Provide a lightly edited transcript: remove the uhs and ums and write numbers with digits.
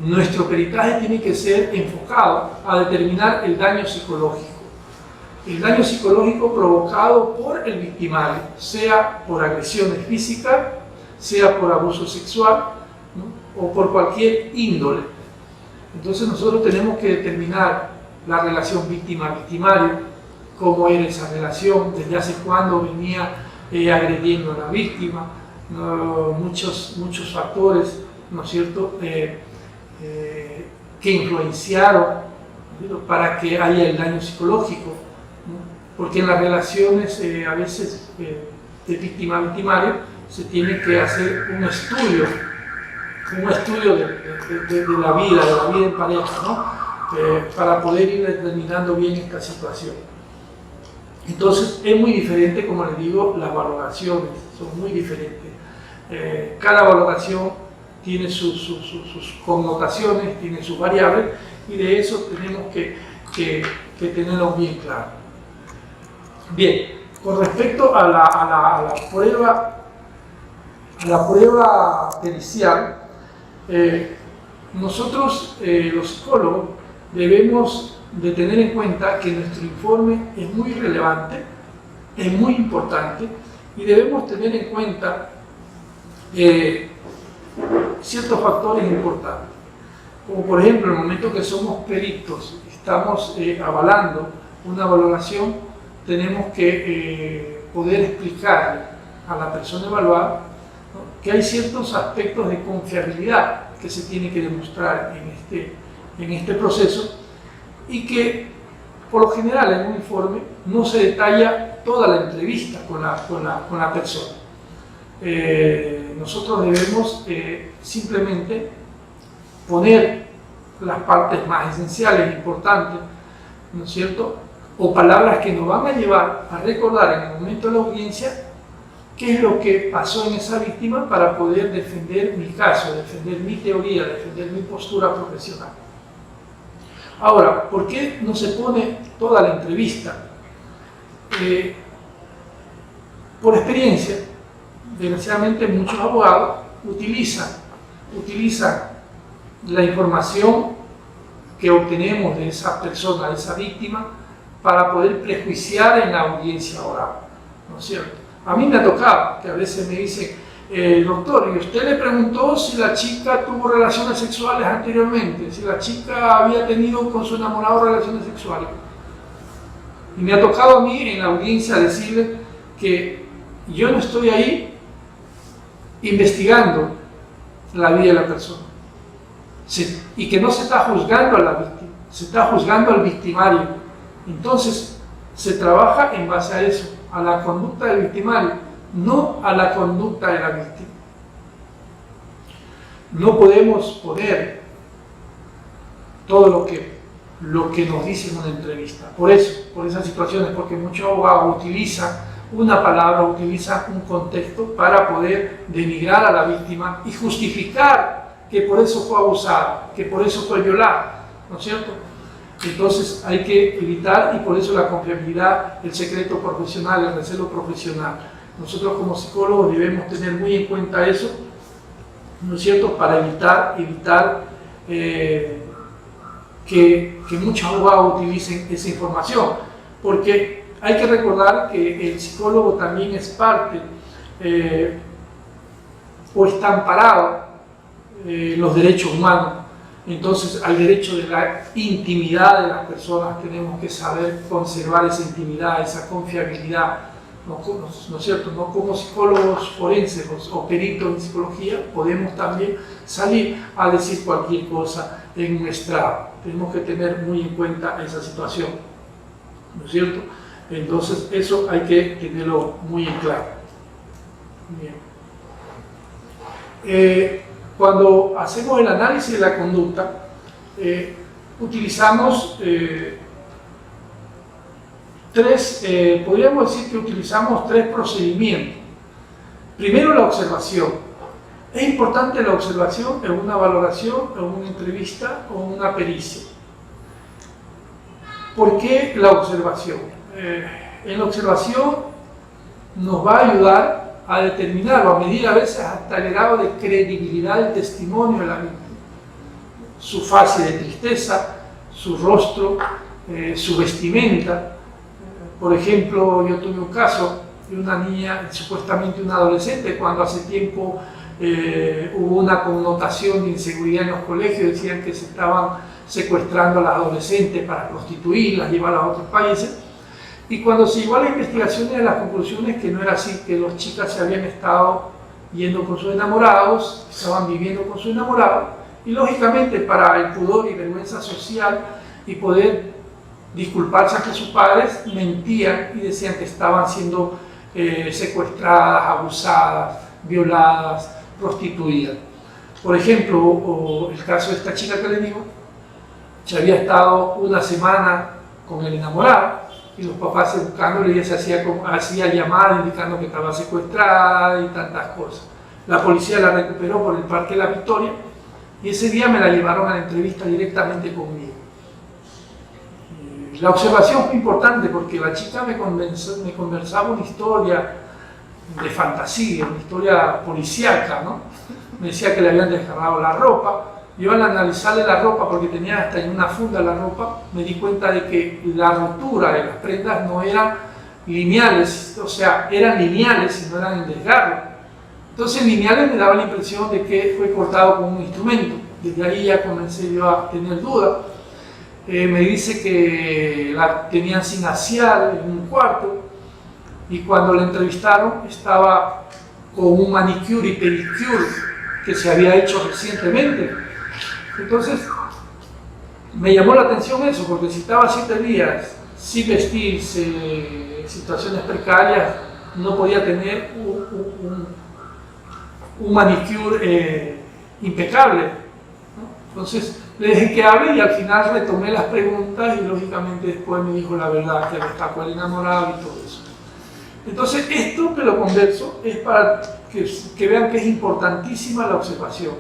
Nuestro peritaje tiene que ser enfocado a determinar el daño psicológico. El daño psicológico provocado por el victimario, sea por agresiones físicas, sea por abuso sexual, ¿no? O por cualquier índole. Entonces nosotros tenemos que determinar la relación víctima-victimario, cómo era esa relación, desde hace cuándo venía agrediendo a la víctima, muchos factores, ¿no es cierto?, que influenciaron, ¿no?, para que haya el daño psicológico, ¿no? Porque en las relaciones a veces de víctima-victimario se tiene que hacer un estudio de la vida en pareja, ¿no? Para poder ir determinando bien esta situación. Entonces es muy diferente, como les digo, las valoraciones son muy diferentes. Cada valoración tiene sus connotaciones, tiene sus variables, y de eso tenemos que tenerlo bien claro. Bien, con respecto a la prueba pericial, nosotros los psicólogos debemos de tener en cuenta que nuestro informe es muy relevante, es muy importante, y debemos tener en cuenta ciertos factores importantes, como por ejemplo, en el momento que somos peritos, estamos avalando una valoración, tenemos que poder explicarle a la persona evaluada, ¿no?, que hay ciertos aspectos de confiabilidad que se tiene que demostrar en este proceso, y que por lo general en un informe no se detalla toda la entrevista con la persona. Nosotros debemos simplemente poner las partes más esenciales, importantes, ¿no es cierto?, o palabras que nos van a llevar a recordar en el momento de la audiencia qué es lo que pasó en esa víctima, para poder defender mi caso, defender mi teoría, defender mi postura profesional. Ahora, ¿por qué no se pone toda la entrevista? Por experiencia, desgraciadamente muchos abogados utilizan la información que obtenemos de esa persona, de esa víctima, para poder prejuiciar en la audiencia oral, ¿no es cierto? A mí me ha tocado que a veces me dicen, doctor, ¿y usted le preguntó si la chica tuvo relaciones sexuales anteriormente? Si la chica había tenido con su enamorado relaciones sexuales. Y me ha tocado a mí en la audiencia decirle que yo no estoy ahí investigando la vida de la persona, y que no se está juzgando a la víctima, se está juzgando al victimario. Entonces se trabaja en base a eso, a la conducta del victimario, no a la conducta de la víctima. No podemos poner todo lo que nos dice en una entrevista. Por eso, por esas situaciones, porque muchos abogados utilizan una palabra, utilizan un contexto para poder denigrar a la víctima y justificar que por eso fue abusada, que por eso fue violada, ¿no es cierto? Entonces hay que evitar, y por eso la confiabilidad, el secreto profesional, el recelo profesional. Nosotros como psicólogos debemos tener muy en cuenta eso, ¿no es cierto?, para evitar que muchos abogados utilicen esa información, porque hay que recordar que el psicólogo también es parte o está amparado los derechos humanos. Entonces, al derecho de la intimidad de las personas tenemos que saber conservar esa intimidad, esa confiabilidad, ¿no es cierto? No como psicólogos forenses o peritos en psicología podemos también salir a decir cualquier cosa en un estrado. Tenemos que tener muy en cuenta esa situación, ¿no es cierto? Entonces, eso hay que tenerlo muy en claro. Bien. Cuando hacemos el análisis de la conducta, utilizamos podríamos decir que utilizamos tres procedimientos. Primero, la observación. Es importante la observación en una valoración, en una entrevista o en una pericia. ¿Por qué la observación? En la observación nos va a ayudar a determinar o a medir a veces hasta el grado de credibilidad del testimonio de la víctima. su fase de tristeza, su rostro, su vestimenta. Por ejemplo, yo tuve un caso de una niña, supuestamente una adolescente, cuando hace tiempo hubo una connotación de inseguridad en los colegios, decían que se estaban secuestrando a las adolescentes para prostituirlas, llevarlas a otros países. Y cuando se llegó a la investigación, de las conclusiones que no era así, que las chicas se habían estado yendo con sus enamorados, estaban viviendo con sus enamorados, y lógicamente para el pudor y vergüenza social y poder disculparse ante sus padres, mentían y decían que estaban siendo secuestradas, abusadas, violadas, prostituidas. Por ejemplo, el caso de esta chica que le digo, se había estado una semana con el enamorado y los papás buscándole, y ella se hacía llamadas indicando que estaba secuestrada y tantas cosas. La policía la recuperó por el Parque La Victoria y ese día me la llevaron a la entrevista directamente conmigo. La observación fue importante porque la chica me conversaba una historia de fantasía, una historia policíaca, ¿no? Me decía que le habían desgarrado la ropa. Yo al analizarle la ropa, porque tenía hasta en una funda la ropa, me di cuenta de que la rotura de las prendas no eran lineales, o sea, eran lineales y no eran en desgarro. Entonces lineales me daba la impresión de que fue cortado con un instrumento. Desde ahí ya comencé yo a tener dudas. Me dice que la tenían sin asear en un cuarto y cuando la entrevistaron estaba con un manicure y pedicure que se había hecho recientemente. Entonces me llamó la atención eso, porque si estaba 7 días sin vestirse, en situaciones precarias, no podía tener un manicure impecable, ¿no? Entonces le dejé que hable y al final retomé las preguntas y lógicamente después me dijo la verdad, que destacó el enamorado y todo eso. Entonces esto que lo converso es para que vean que es importantísima la observación.